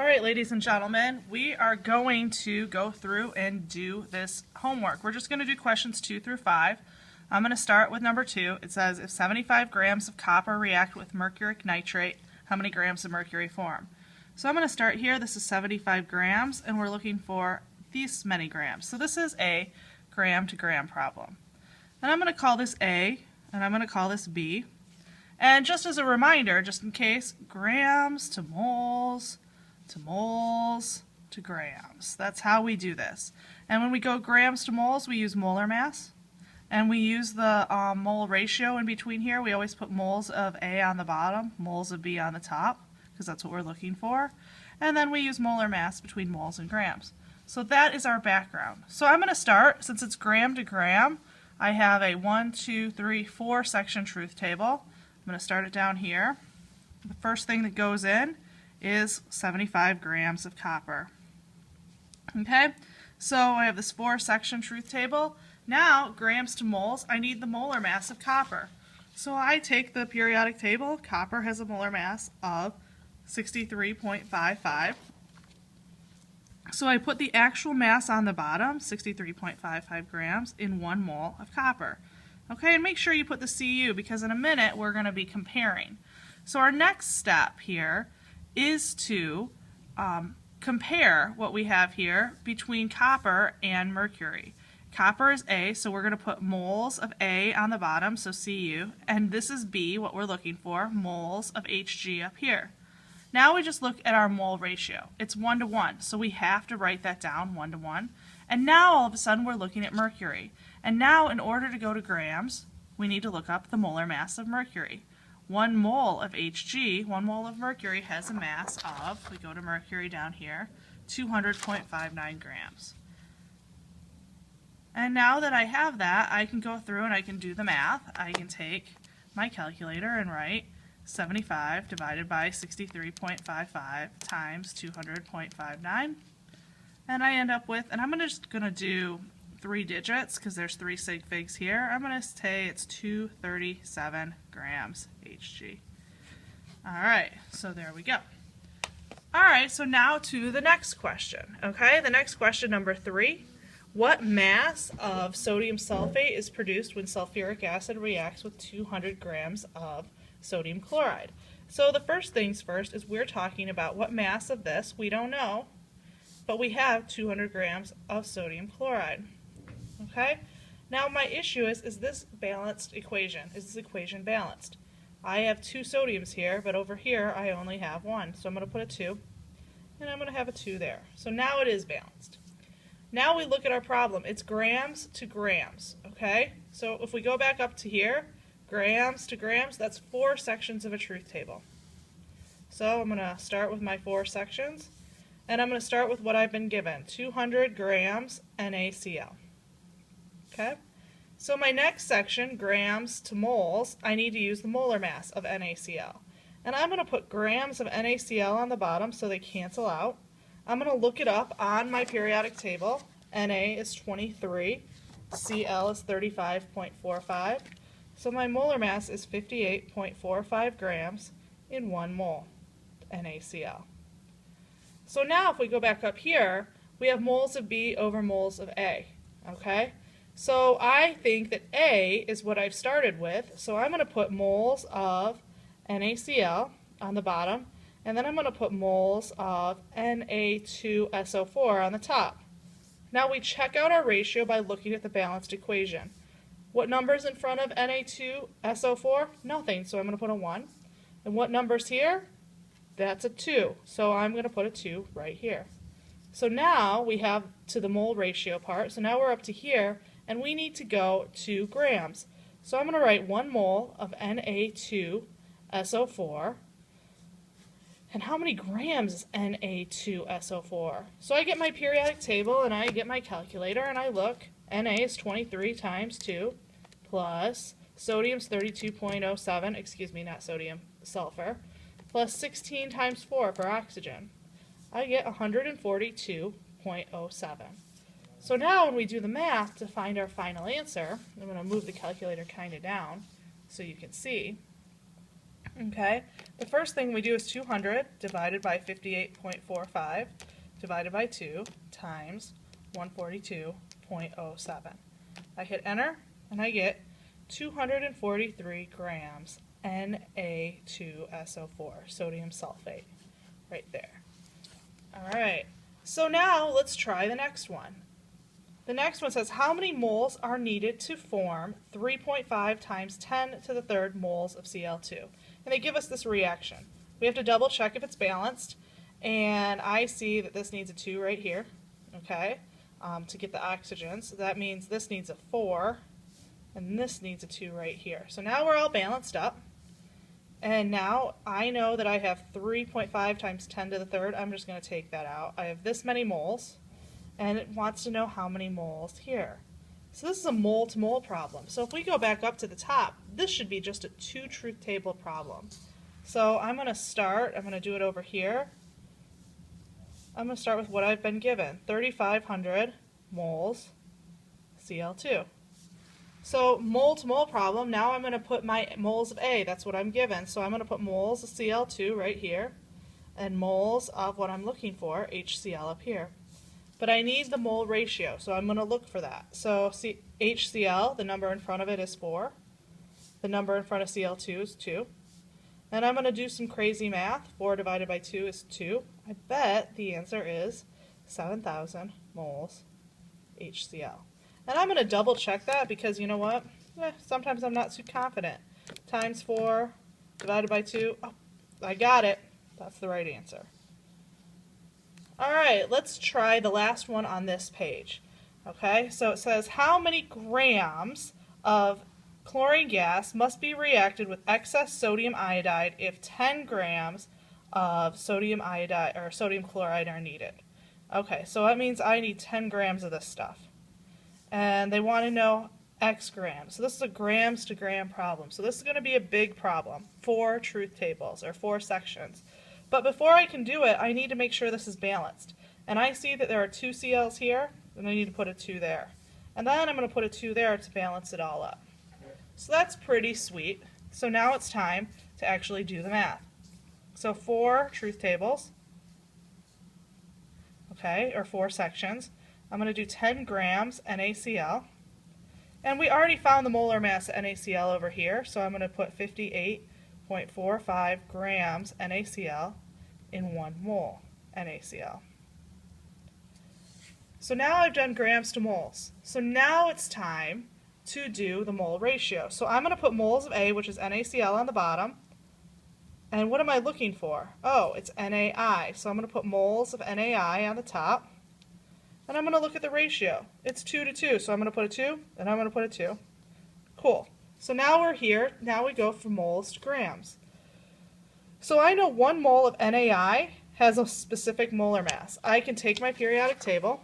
All right, ladies and gentlemen, we are going to go through and do this homework. We're just going to do questions 2 through 5. I'm going to start with number 2. It says, if 75 grams of copper react with mercuric nitrate, how many grams of mercury form? So I'm going to start here. This is 75 grams, and we're looking for these many grams. So this is a gram to gram problem. And I'm going to call this A, and I'm going to call this B. And just as a reminder, just in case, grams to moles to moles to grams. That's how we do this. And when we go grams to moles, we use molar mass. And we use the mole ratio in between here. We always put moles of A on the bottom, moles of B on the top, because that's what we're looking for. And then we use molar mass between moles and grams. So that is our background. So I'm going to start, since it's gram to gram, I have a 1, 2, 3, 4 section truth table. I'm going to start it down here. The first thing that goes in is 75 grams of copper. Okay, so I have this 4 section truth table. Now, grams to moles, I need the molar mass of copper. So I take the periodic table. Copper has a molar mass of 63.55. So I put the actual mass on the bottom, 63.55 grams, in 1 mole of copper. Okay, and make sure you put the Cu, because in a minute we're going to be comparing. So our next step here is to compare what we have here between copper and mercury. Copper is A, so we're going to put moles of A on the bottom, so Cu, and this is B, what we're looking for, moles of Hg up here. Now we just look at our mole ratio. It's 1 to 1, so we have to write that down, 1 to 1. And now all of a sudden we're looking at mercury. And now in order to go to grams, we need to look up the molar mass of mercury. 1 mole of Hg, 1 mole of mercury, has a mass of, we go to mercury down here, 200.59 grams. And now that I have that, I can go through and I can do the math. I can take my calculator and write 75 divided by 63.55 times 200.59. And I end up with, and I'm just going to do 3 digits because there's 3 sig figs here. I'm going to say it's 237 grams Hg. Alright, so there we go. Alright, so now to the next question. Okay, the next question, number 3. What mass of sodium sulfate is produced when sulfuric acid reacts with 200 grams of sodium chloride? So the first things first is we're talking about what mass of this, we don't know, but we have 200 grams of sodium chloride. Okay? Now my issue is this balanced equation? Is this equation balanced? I have 2 sodiums here, but over here I only have 1. So I'm going to put a 2, and I'm going to have a 2 there. So now it is balanced. Now we look at our problem. It's grams to grams, okay? So if we go back up to here, grams to grams, that's 4 sections of a truth table. So I'm going to start with my 4 sections, and I'm going to start with what I've been given, 200 grams NaCl. Okay? So my next section, grams to moles, I need to use the molar mass of NaCl. And I'm going to put grams of NaCl on the bottom so they cancel out. I'm going to look it up on my periodic table. Na is 23, Cl is 35.45. So my molar mass is 58.45 grams in 1 mole NaCl. So now if we go back up here, we have moles of B over moles of A. Okay? So I think that A is what I've started with, so I'm going to put moles of NaCl on the bottom, and then I'm going to put moles of Na2SO4 on the top. Now we check out our ratio by looking at the balanced equation. What number's in front of Na2SO4? Nothing, so I'm going to put a 1. And what number's here? That's a 2, so I'm going to put a 2 right here. So now we have to the mole ratio part, so now we're up to here, and we need to go to grams. So I'm going to write 1 mole of Na2SO4. And how many grams is Na2SO4? So I get my periodic table and I get my calculator and I look. Na is 23 times 2 plus sodium's 32.07, excuse me, not sodium, sulfur, plus 16 times 4 for oxygen. I get 142.07. So now when we do the math to find our final answer, I'm going to move the calculator kind of down so you can see. Okay, the first thing we do is 200 divided by 58.45 divided by 2 times 142.07. I hit enter and I get 243 grams Na2SO4, sodium sulfate, right there. All right, so now let's try the next one. The next one says how many moles are needed to form 3.5 times 10 to the third moles of Cl2? And they give us this reaction. We have to double check if it's balanced, and I see that this needs a 2 right here, okay, to get the oxygen. So that means this needs a 4, and this needs a 2 right here. So now we're all balanced up, and now I know that I have 3.5 times 10 to the third. I'm just going to take that out. I have this many moles, and it wants to know how many moles here. So this is a mole to mole problem. So if we go back up to the top, this should be just a 2 truth table problem. So I'm going to do it over here. I'm going to start with what I've been given, 3,500 moles Cl2. So mole to mole problem, now I'm going to put my moles of A, that's what I'm given. So I'm going to put moles of Cl2 right here, and moles of what I'm looking for, HCl up here. But I need the mole ratio, so I'm going to look for that. So HCl, the number in front of it is 4. The number in front of Cl2 is 2. And I'm going to do some crazy math. 4 divided by 2 is 2. I bet the answer is 7,000 moles HCl. And I'm going to double check that because you know what? Sometimes I'm not too confident. Times 4 divided by 2. Oh, I got it. That's the right answer. All right, let's try the last one on this page. Okay, so it says how many grams of chlorine gas must be reacted with excess sodium iodide if 10 grams of sodium iodide or sodium chloride are needed. Okay, so that means I need 10 grams of this stuff. And they want to know X grams. So this is a grams to gram problem. So this is going to be a big problem. 4 truth tables or 4 sections. But before I can do it, I need to make sure this is balanced. And I see that there are 2 Cl's here, and I need to put a 2 there. And then I'm going to put a 2 there to balance it all up. So that's pretty sweet. So now it's time to actually do the math. So 4 truth tables, okay, or 4 sections. I'm going to do 10 grams NaCl. And we already found the molar mass of NaCl over here, so I'm going to put 58.45 grams NaCl in 1 mole NaCl. So now I've done grams to moles. So now it's time to do the mole ratio. So I'm going to put moles of A, which is NaCl, on the bottom. And what am I looking for? Oh, it's NaI. So I'm going to put moles of NaI on the top. And I'm going to look at the ratio. It's 2 to 2, so I'm going to put a 2, and I'm going to put a 2. Cool. So now we're here. Now we go from moles to grams. So I know 1 mole of NaI has a specific molar mass. I can take my periodic table.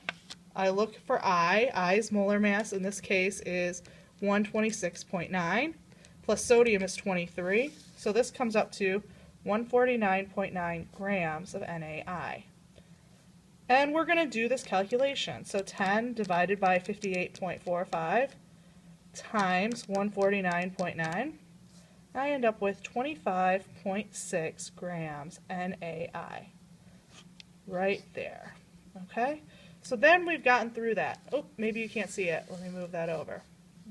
I look for I's molar mass in this case is 126.9, plus sodium is 23. So this comes up to 149.9 grams of NaI. And we're going to do this calculation. So 10 divided by 58.45 times 149.9. I end up with 25.6 grams NaI. Right there. Okay? So then we've gotten through that. Oh, maybe you can't see it. Let me move that over.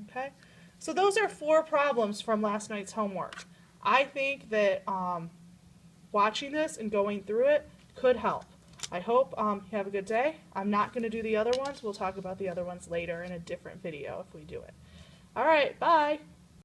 Okay? So those are 4 problems from last night's homework. I think that watching this and going through it could help. I hope you have a good day. I'm not going to do the other ones. We'll talk about the other ones later in a different video if we do it. All right, bye.